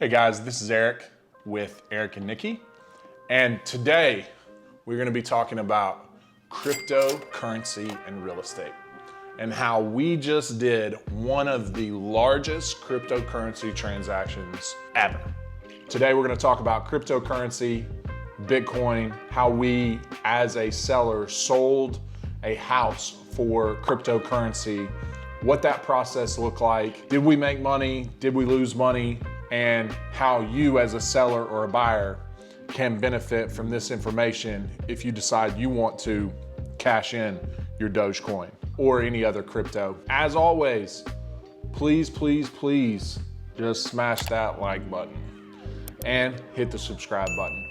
Hey guys, this is Eric with Eric and Nikki, and today we're going to be talking about cryptocurrency and real estate and how we just did one of the largest cryptocurrency transactions ever. Today we're going to talk about cryptocurrency, Bitcoin, how we as a seller sold a house for cryptocurrency, what that process looked like, did we make money, did we lose money, and how you as a seller or a buyer can benefit from this information if you decide you want to cash in your Dogecoin or any other crypto. As always, please just smash that like button and hit the subscribe button.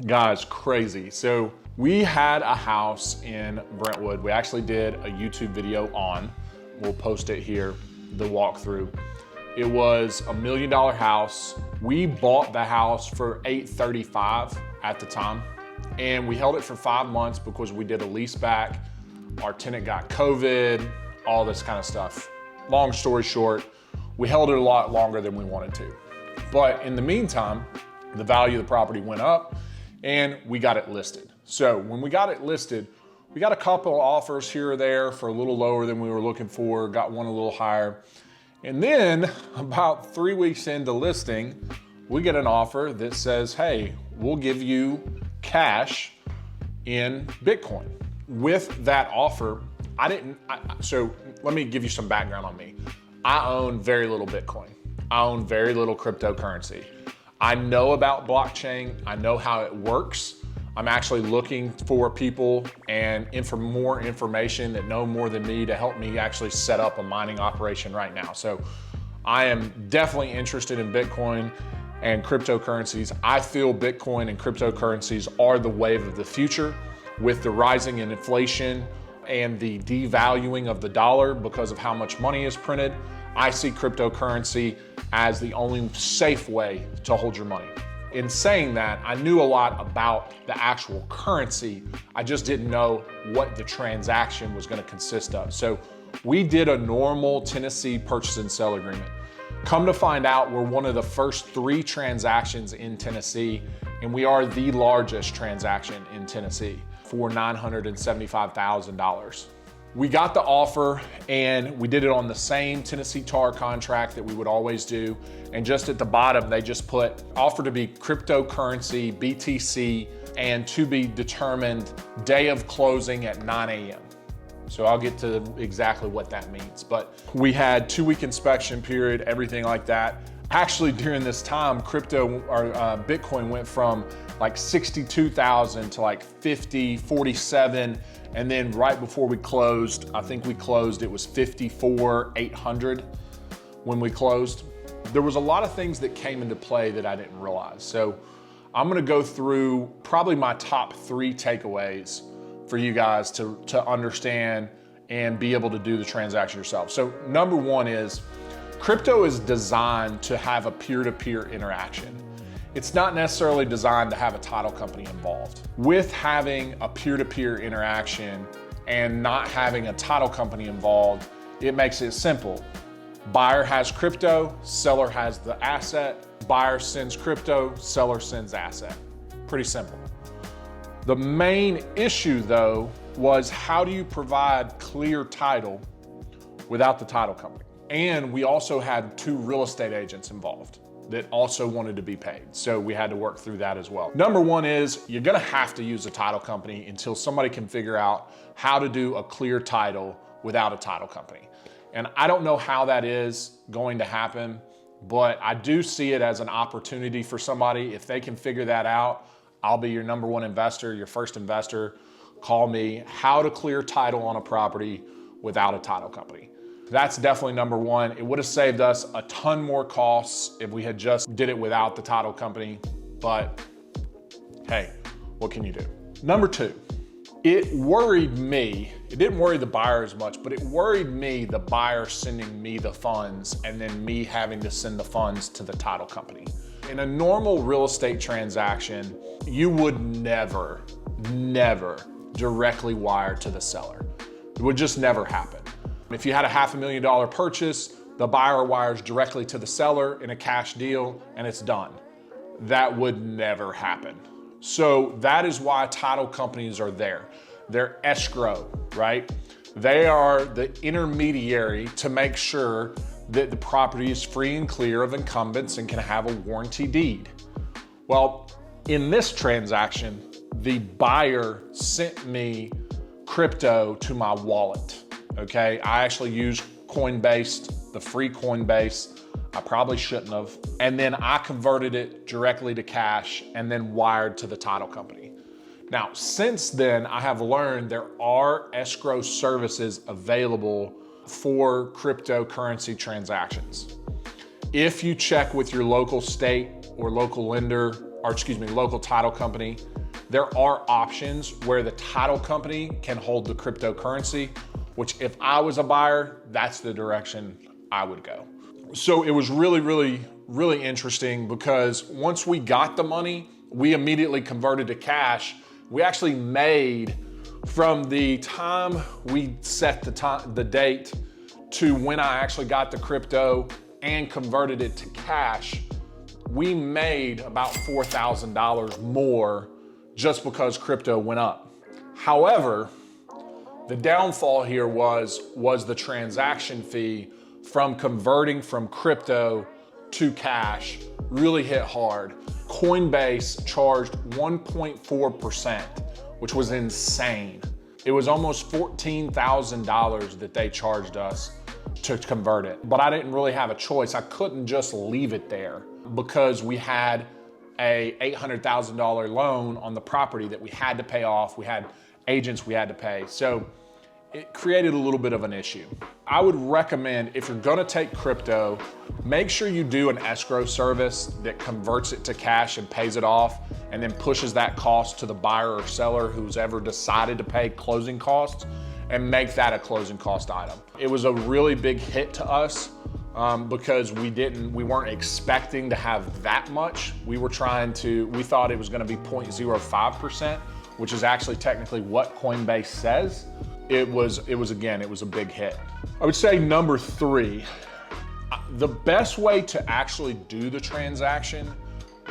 Guys, crazy. So we had a house in Brentwood. We actually did a YouTube video on, we'll post it here, the walkthrough. It was $1 million house. We bought the house for $835 at the time, and we held it for 5 months because we did a lease back. Our tenant got COVID, all this kind of stuff. Long story short, we held it a lot longer than we wanted to. But in the meantime, the value of the property went up and we got it listed. So when we got it listed, we got a couple of offers here or there for a little lower than we were looking for, got one a little higher. And then about 3 weeks into listing, we get an offer that says, hey, we'll give you cash in Bitcoin. With that offer, so let me give you some background on me. I own very little Bitcoin. I own very little cryptocurrency. I know about blockchain. I know how it works. I'm actually looking for people and more information that know more than me to help me actually set up a mining operation right now. So I am definitely interested in Bitcoin and cryptocurrencies. I feel Bitcoin and cryptocurrencies are the wave of the future with the rising in inflation and the devaluing of the dollar because of how much money is printed. I see cryptocurrency as the only safe way to hold your money. In saying that, I knew a lot about the actual currency. I just didn't know what the transaction was going to consist of. So we did a normal Tennessee purchase and sale agreement. Come to find out, we're one of the first 3 transactions in Tennessee, and we are the largest transaction in Tennessee for $975,000. We got the offer and we did it on the same Tennessee TAR contract that we would always do. And just at the bottom, they just put offer to be cryptocurrency, BTC, and to be determined day of closing at 9 a.m. So I'll get to exactly what that means. But we had 2-week inspection period, everything like that. Actually, during this time, Bitcoin went from like 62,000 to like 50, 47. And then right before we closed, I think we closed, it was 54,800 when we closed. There was a lot of things that came into play that I didn't realize. So I'm gonna go through probably my top 3 takeaways for you guys to understand and be able to do the transaction yourself. So number 1 is, crypto is designed to have a peer-to-peer interaction. It's not necessarily designed to have a title company involved. With having a peer-to-peer interaction and not having a title company involved, it makes it simple. Buyer has crypto, seller has the asset, buyer sends crypto, seller sends asset. Pretty simple. The main issue though was, how do you provide clear title without the title company? And we also had 2 real estate agents involved that also wanted to be paid. So we had to work through that as well. Number 1 is, you're gonna have to use a title company until somebody can figure out how to do a clear title without a title company. And I don't know how that is going to happen, but I do see it as an opportunity for somebody. If they can figure that out, I'll be your number 1 investor, your first investor. Call me. How to clear title on a property without a title company. That's definitely number 1. It would have saved us a ton more costs if we had just did it without the title company, but hey, what can you do? Number 2, It worried me. It didn't worry the buyer as much, but it worried me, the buyer sending me the funds and then me having to send the funds to the title company. In a normal real estate transaction, you would never directly wire to the seller. It would just never happen. If you had a $500,000 purchase, the buyer wires directly to the seller in a cash deal and it's done. That would never happen. So that is why title companies are there. They're escrow, right? They are the intermediary to make sure that the property is free and clear of incumbents and can have a warranty deed. Well, in this transaction, the buyer sent me crypto to my wallet, okay? I actually used Coinbase, the free Coinbase. I probably shouldn't have. And then I converted it directly to cash and then wired to the title company. Now, since then, I have learned there are escrow services available for cryptocurrency transactions. If you check with your local state or local lender, or local title company, there are options where the title company can hold the cryptocurrency, which if I was a buyer, that's the direction I would go. So it was really interesting because once we got the money, we immediately converted to cash. We actually made, from the time we set the date to when I actually got the crypto and converted it to cash, we made about $4,000 more just because crypto went up. However, the downfall here was the transaction fee from converting from crypto to cash really hit hard. Coinbase charged 1.4%, which was insane. It was almost $14,000 that they charged us to convert it. But I didn't really have a choice. I couldn't just leave it there because we had a $800,000 loan on the property that we had to pay off. We had agents we had to pay. So it created a little bit of an issue. I would recommend, if you're gonna take crypto, make sure you do an escrow service that converts it to cash and pays it off and then pushes that cost to the buyer or seller who's ever decided to pay closing costs and make that a closing cost item. It was a really big hit to us because we weren't expecting to have that much. We thought it was gonna be 0.05%, which is actually technically what Coinbase says. It was a big hit. I would say number 3, the best way to actually do the transaction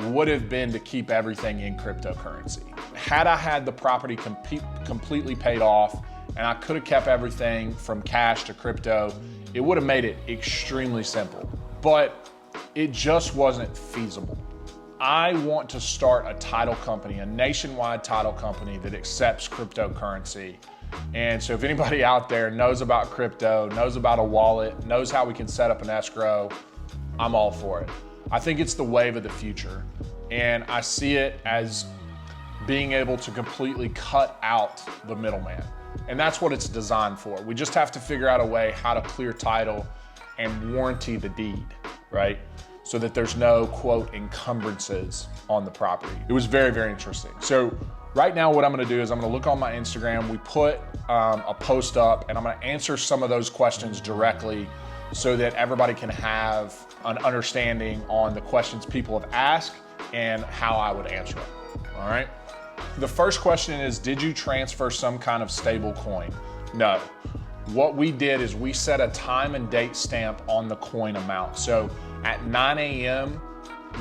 would have been to keep everything in cryptocurrency. Had I had the property completely paid off and I could have kept everything from cash to crypto, it would have made it extremely simple, but it just wasn't feasible. I want to start a title company, a nationwide title company that accepts cryptocurrency. And so if anybody out there knows about crypto, knows about a wallet, knows how we can set up an escrow, I'm all for it. I think it's the wave of the future. And I see it as being able to completely cut out the middleman. And that's what it's designed for. We just have to figure out a way how to clear title and warranty the deed, right? So that there's no, quote, encumbrances on the property. It was very interesting. So right now what I'm gonna do is I'm gonna look on my Instagram. We put a post up and I'm gonna answer some of those questions directly so that everybody can have an understanding on the questions people have asked and how I would answer it, all right? The first question is, did you transfer some kind of stable coin? No. What we did is we set a time and date stamp on the coin amount. So at 9 a.m.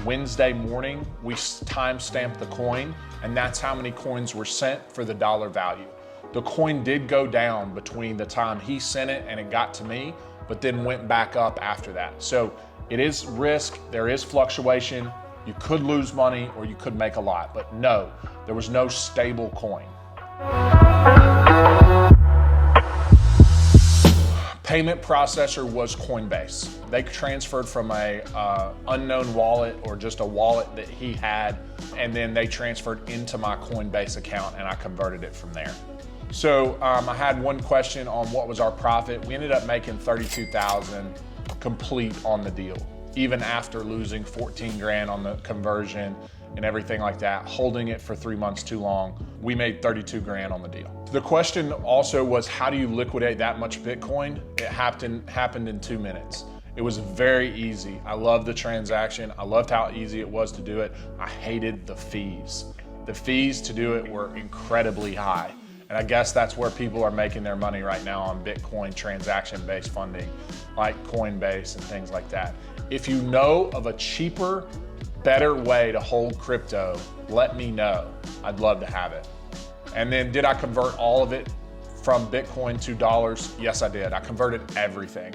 Wednesday morning, we time stamped the coin, and that's how many coins were sent for the dollar value. The coin did go down between the time he sent it and it got to me, but then went back up after that. So it is risk, there is fluctuation. You could lose money or you could make a lot, but no, there was no stable coin. Payment processor was Coinbase. They transferred from a unknown wallet or just a wallet that he had, and then they transferred into my Coinbase account and I converted it from there. So I had one question on what was our profit. We ended up making $32,000 complete on the deal, even after losing 14 grand on the conversion and everything like that, holding it for 3 months too long. We made 32 grand on the deal. The question also was, how do you liquidate that much Bitcoin? It happened in 2 minutes. It was very easy. I loved the transaction. I loved how easy it was to do it. I hated the fees. The fees to do it were incredibly high. And I guess that's where people are making their money right now on Bitcoin transaction-based funding, like Coinbase and things like that. If you know of a cheaper, better way to hold crypto, let me know. I'd love to have it. And then did I convert all of it from Bitcoin to dollars? Yes, I did. I converted everything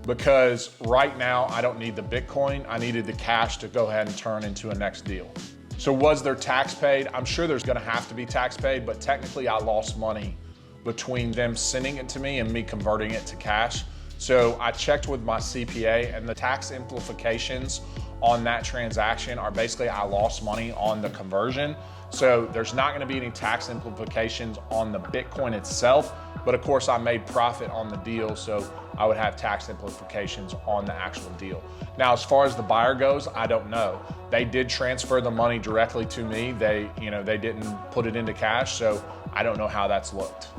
because right now I don't need the Bitcoin. I needed the cash to go ahead and turn into a next deal. So was there tax paid? I'm sure there's gonna have to be tax paid, but technically I lost money between them sending it to me and me converting it to cash. So I checked with my CPA, and the tax implications on that transaction are basically I lost money on the conversion. So there's not gonna be any tax implications on the Bitcoin itself, but of course I made profit on the deal, so I would have tax implications on the actual deal. Now, as far as the buyer goes, I don't know. They did transfer the money directly to me. They didn't put it into cash, so I don't know how that's looked.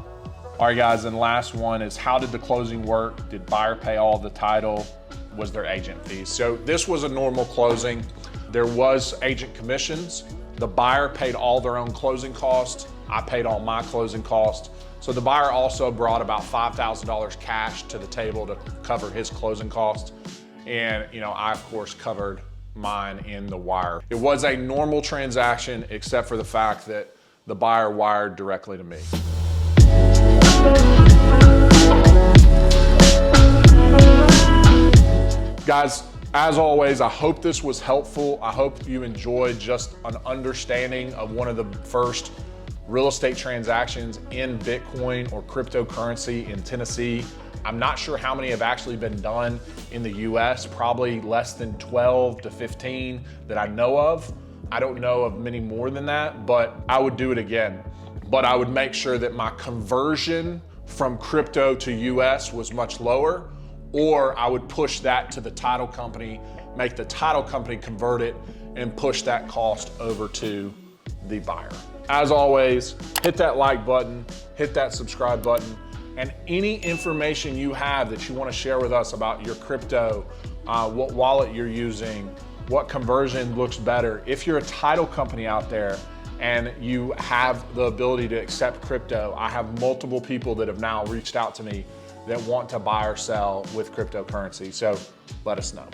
All right, guys, and last one is, how did the closing work? Did buyer pay all the title? Was there agent fees? So this was a normal closing. There was agent commissions. The buyer paid all their own closing costs. I paid all my closing costs. So the buyer also brought about $5,000 cash to the table to cover his closing costs. And I of course covered mine in the wire. It was a normal transaction except for the fact that the buyer wired directly to me. Guys, as always, I hope this was helpful. I hope you enjoyed just an understanding of one of the first real estate transactions in Bitcoin or cryptocurrency in Tennessee. I'm not sure how many have actually been done in the US, probably less than 12 to 15 that I know of. I don't know of many more than that, but I would do it again. But I would make sure that my conversion from crypto to US was much lower, or I would push that to the title company, make the title company convert it, and push that cost over to the buyer. As always, hit that like button, hit that subscribe button, and any information you have that you want to share with us about your crypto, what wallet you're using, what conversion looks better. If you're a title company out there and you have the ability to accept crypto, I have multiple people that have now reached out to me that want to buy or sell with cryptocurrency. So let us know.